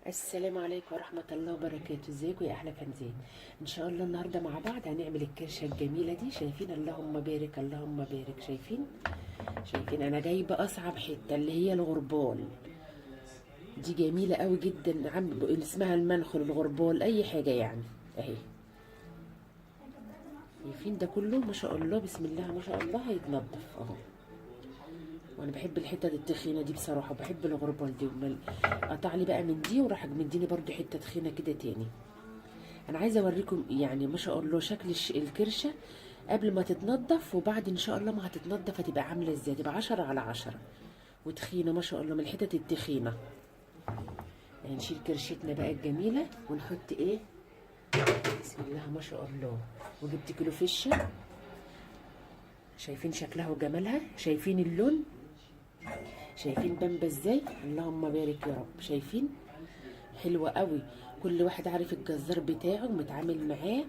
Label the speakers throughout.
Speaker 1: السلام عليكم ورحمة الله وبركاته. ازيكم يا احلى فانزين؟ ان شاء الله النهارده مع بعض هنعمل الكرشة الجميلة دي. شايفين؟ اللهم بارك اللهم بارك. شايفين انا جايبة اصعب حتة اللي هي الغربال دي، جميلة قوي جدا. اسمها المنخل، الغربال، اي حاجة يعني. اهي شايفين ده كله ما شاء الله، بسم الله ما شاء الله، هيتنضف اهو. وانا بحب الحته التخينه دي بصراحه، بحب الغربال دي. قطع لي بقى من دي وراح مديني برده حته تخينه كده تاني. انا عايزه اوريكم يعني ما شاء الله شكل الكرشه قبل ما تتنضف وبعد ان شاء الله ما هتتنضف هتبقى عامله ازاي. تبقى 10/10 وتخينه ما شاء الله، من الحتت التخينه. يعني نشيل كرشتنا بقى الجميله ونحط ايه، بسم الله ما شاء الله. وجبت كيلو فشه، شايفين شكلها وجمالها؟ شايفين اللون؟ شايفين بامبا ازاي؟ اللهم بارك يا رب. شايفين؟ حلوه قوي. كل واحد عارف الجزار بتاعه ومتعامل معاه.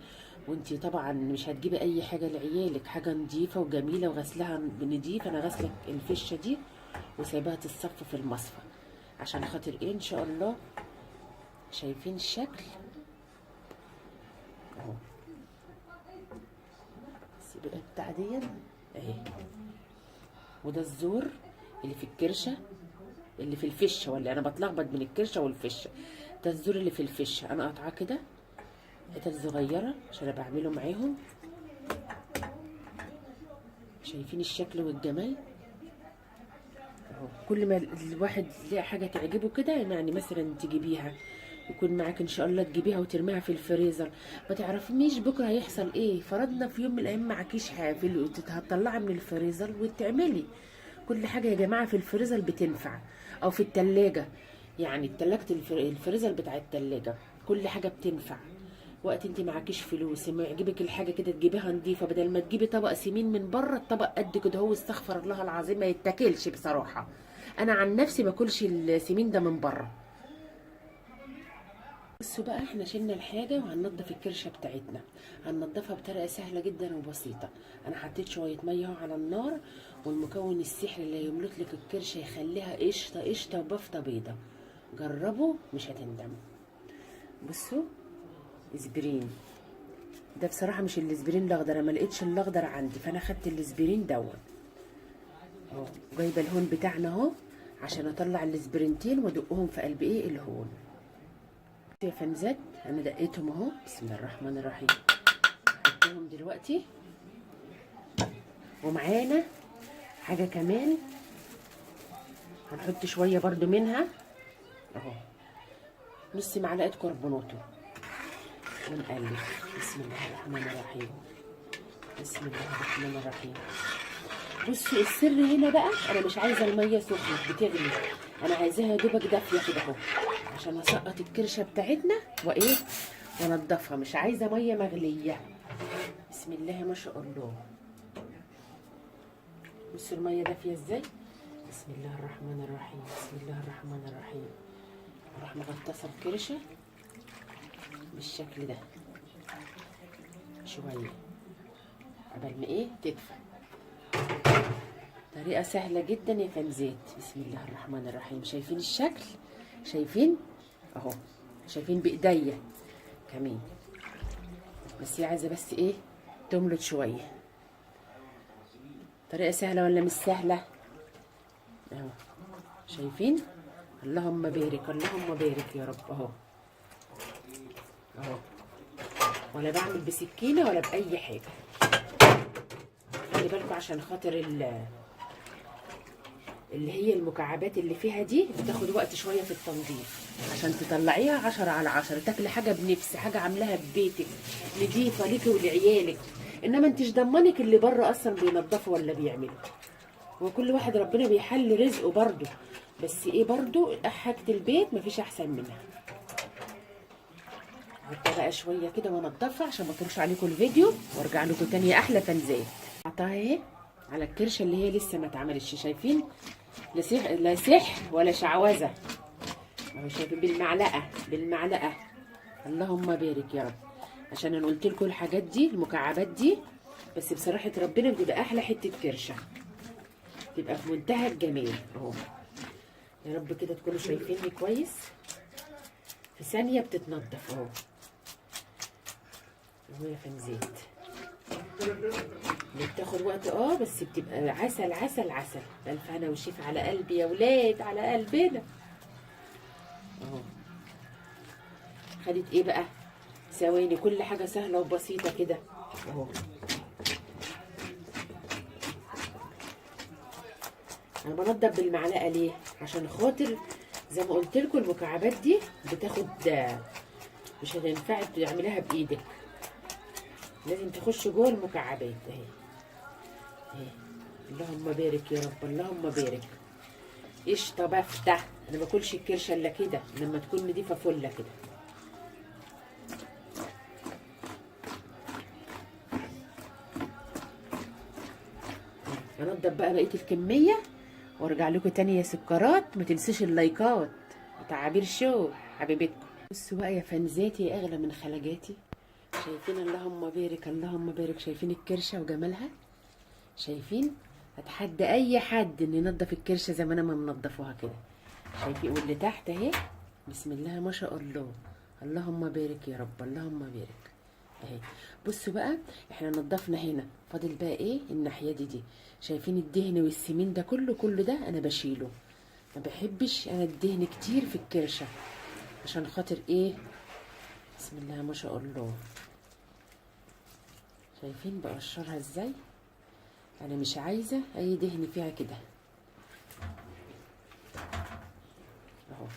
Speaker 1: وانتي طبعا مش هتجيبي اي حاجه لعيالك، حاجه نظيفه وجميله وغسلها نضيف. انا غسله الفشه دي وسايباها تتصفى في المصفى عشان خاطر ايه ان شاء الله. شايفين الشكل اهو. سيبي بتاع دي اهي. وده الزور اللي في الكرشه، اللي في الفشه، ولا انا بتلخبط بين الكرشه والفشه. ده الزور اللي في الفشه، انا قاطعاه كده حتت صغيره عشان بعمله معاهم. شايفين الشكل والجمال اهو. كل ما الواحد يلاقي حاجه تعجبه كده، يعني مثلا تجيبيها يكون معاك ان شاء الله، تجيبيها وترميها في الفريزر. ما تعرفيش بكره هيحصل ايه. فرضنا في يوم من الايام معكيش حاجه هتطلعها من الفريزر وتعملي. كل حاجه يا جماعه في الفريزر بتنفع، او في التلاجة. يعني تلاجة الفريزر بتاع التلاجة كل حاجه بتنفع. وقت انت معكيش فلوس ما يعجبك الحاجه كده تجيبيها نضيفه، بدل ما تجيبي طبق سمين من بره. الطبق قد كده هو، استغفر الله العظيم، ما يتاكلش بصراحه. انا عن نفسي باكلش السمين ده من بره. بصوا بقى، احنا شلنا الحاجه وهننضف الكرشه بتاعتنا. هننضفها بطريقه سهله جدا وبسيطه. انا حطيت شويه ميه على النار، والمكون السحري اللي يملك لك الكرشه يخليها قشطه قشطه وبفطه بيضه. جربوا مش هتندموا. بصوا، اسبرين ده بصراحه مش الاسبرين الاخضر، انا ما لقيتش الاخضر عندي فانا خدت الاسبرين دوت اهو. جايبه الهون بتاعنا اهو عشان اطلع الاسبرينتين وادقهم في قلب ايه الهون. يا فنزات انا دقيتهم اهو، بسم الله الرحمن الرحيم. حطيهم دلوقتي. ومعانا حاجه كمان هنحط شويه برضو منها اهو، نص معلقه كربوناتو، ونقلب. بسم الله الرحمن الرحيم. بسم الله الرحمن الرحيم. بصوا السر هنا بقى، انا مش عايزه الميه سخنه بتغلي، انا عايزاها يا دوبك دافيه كده اهو، عشان اسقط الكرشه بتاعتنا وايه وانضفها. مش عايزه ميه مغليه. بسم الله ما شاء الله. بصوا الميه دافيه ازاي. بسم الله الرحمن الرحيم. بسم الله الرحمن الرحيم. اروح مغطسه الكرشه بالشكل ده شويه قبل ما ايه تدفى. طريقه سهله جدا يا فنزات. بسم الله الرحمن الرحيم. شايفين الشكل؟ شايفين اهو. شايفين بايديا كمان، بس هي عايزه بس ايه تملط شويه. طريقه سهله ولا مش سهله؟ اهو شايفين؟ اللهم بارك اللهم بارك يا رب اهو اهو. ولا بعمل بسكينه ولا باي حاجه. خلي بالكم عشان خاطر اللي هي المكعبات اللي فيها دي بتاخد وقت شويه في التنظيف، عشان تطلعيها 10/10. تاكلي حاجه بنفس، حاجه عاملاها ببيتك نضيفه ليكي ولعيالك. انما انتش ضمنك اللي بره اصلا بينضفوا ولا بيعملوا. وكل واحد ربنا بيحل رزقه برضه، بس ايه برضه حاجه البيت مفيش احسن منها. احط بقى شويه كده وانضفها عشان ما اطولش عليكم الفيديو، وارجع لكم تاني يا احلى فنزات. حطها اهي على الكرشه اللي هي لسه ما اتعملتش. شايفين؟ لا سحر ولا شعوذه اهو. شايفين؟ بالمعلقه بالمعلقه. اللهم بارك يا رب. عشان انا قلت لكم الحاجات دي المكعبات دي، بس بصراحه ربنا بتبقى احلى حته كرشه، تبقى في منتهى الجمال اهو. يا رب كده تكونوا شايفيني كويس. في ثانيه بتتنضف اهو. اهو يا فنزات، بتاخد وقت بس بتبقى عسل عسل عسل. بألف هنا وشيف على قلبي يا ولاد، على قلبنا اهو. خدت ايه بقى؟ ثواني، كل حاجه سهله وبسيطه كده اهو. انا بنضف بالمعلقه ليه؟ عشان خاطر زي ما قلت لكم المكعبات دي بتاخد، مش هتنفع تعمليها بايدك، لازم تخش جوه المكعبات اهي اهي. اللهم بارك يا رب، اللهم بارك. قشطه بفتح، انا ما باكلش الكرشه الا كده لما تكون نضيفه فله كده. هنضف بقى بقيه الكميه وارجع لكم تاني يا سكرات. ما تنسوش اللايكات وتعابير شو حبيبتكم. بصوا بقى يا فنزاتي يا اغلى من خلاجاتي، شايفين؟ اللهم بارك اللهم بارك. شايفين الكرشه وجمالها؟ شايفين؟ اتحدى اي حد ان ينضف الكرشه زي ما انا ما منضفوها كده. شايفين؟ واللي تحت اهي بسم الله ما شاء الله، اللهم بارك يا رب، اللهم بارك اهي. بصوا بقى، احنا نضفنا هنا، فاضل بقى ايه؟ الناحيه دي. شايفين الدهن والسمين ده كله ده انا بشيله. ما بحبش انا الدهن كتير في الكرشه، عشان خاطر ايه؟ بسم الله ما شاء الله. شايفين بقشرها ازاي؟ انا مش عايزه اي دهن فيها كده اهو.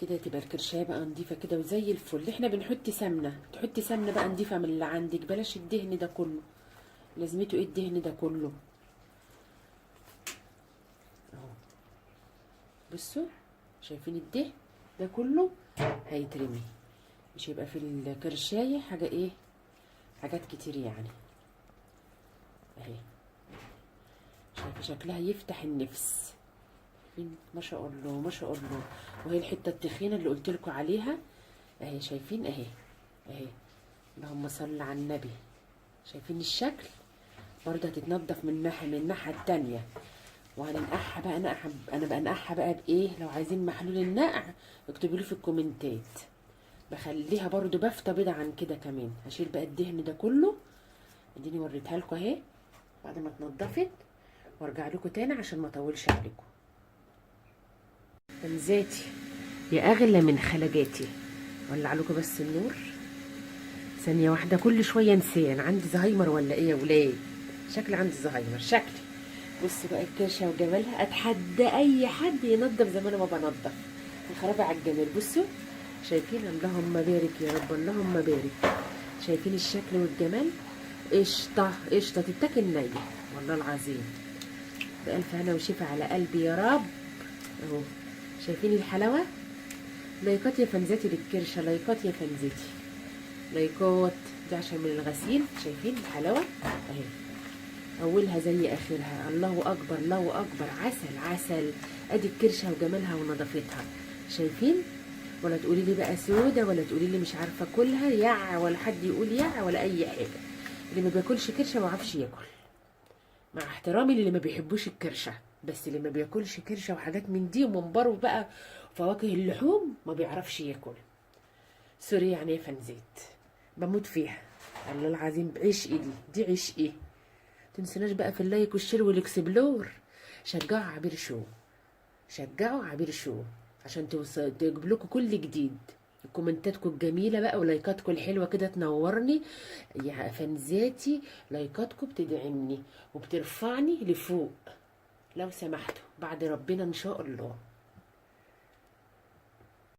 Speaker 1: كده تبقى الكرشايه بقى نضيفه كده وزي الفل. احنا بنحط سمنه، تحطي سمنه بقى نضيفه من اللي عندك، بلاش الدهن ده كله. لازمته ايه الدهن ده كله اهو؟ بصوا، شايفين الدهن ده كله هيترمي، مش هيبقى في الكرشايه حاجه ايه، حاجات كتير يعني اهي. شايفه شكلها يفتح النفس، ما شاء الله ما شاء الله. وهي الحته التخينه اللي قلت لكم عليها اهي، شايفين اهي اهي. اللهم صل على النبي. شايفين الشكل؟ برضه هتتنضف من الناحيه التانيه. وهننقعها بقى نقع، انا بنقعها بقى بايه؟ لو عايزين محلول النقع اكتبوا لي في الكومنتات. بخليها برضه بافتة بيضة عن كده كمان. هشيل بقى الدهن ده كله، اديني وريتها لكم اهي بعد ما اتنضفت، وارجع لكم تاني عشان ما اطولش عليكم. فنزاتي يا اغلى من خلاجاتي، ولع لكم بس النور ثانيه واحده. كل شويه انساه، انا عندي زهايمر ولا ايه يا ولاد؟ شكلي عندي زهايمر شكلي. بصوا بقى الكرشه وجمالها، اتحدى اي حد ينضف زي ما انا ما بنضف. الخرابي على الجمال. بصوا شايفين؟ اللهم بارك يا رب، اللهم بارك. شايفين الشكل والجمال؟ قشطه قشطه تتاكل نيه والله العظيم. بألف هنا وشفا على قلبي يا رب اهو. شايفين الحلاوه؟ لايكات يا فنزاتي للكرشه، لايكات يا فنزاتي، لايكات. دي عشان من الغسيل. شايفين الحلاوه اهي، اولها زي اخرها. الله اكبر الله اكبر، عسل عسل. ادي الكرشه وجمالها ونظافتها. شايفين؟ ولا تقولي لي بقى سوده، ولا تقولي لي مش عارفه كلها يع، ولا حد يقول يع ولا اي حاجه. اللي ما بياكلش كرشه ما عرفش ياكل، مع احترامي للي ما بيحبوش الكرشه. بس اللي ما بياكلش كرشه وحاجات من دي ومنبر بقى فواكه اللحوم ما بيعرفش ياكل. سوري يعني يا فنزات، بموت فيها الله العظيم، بعشقي دي عشقي. تنسوناش بقى في اللايك والشير والاكسبلور. شجعوا عبير شو، شجعوا عبير شو عشان تجيب لكم كل جديد. كومنتاتكم الجميله بقى ولايكاتكم الحلوه كده تنورني يا فنزاتي. لايكاتكم بتدعمني وبترفعني لفوق لو سمحتوا، بعد ربنا ان شاء الله.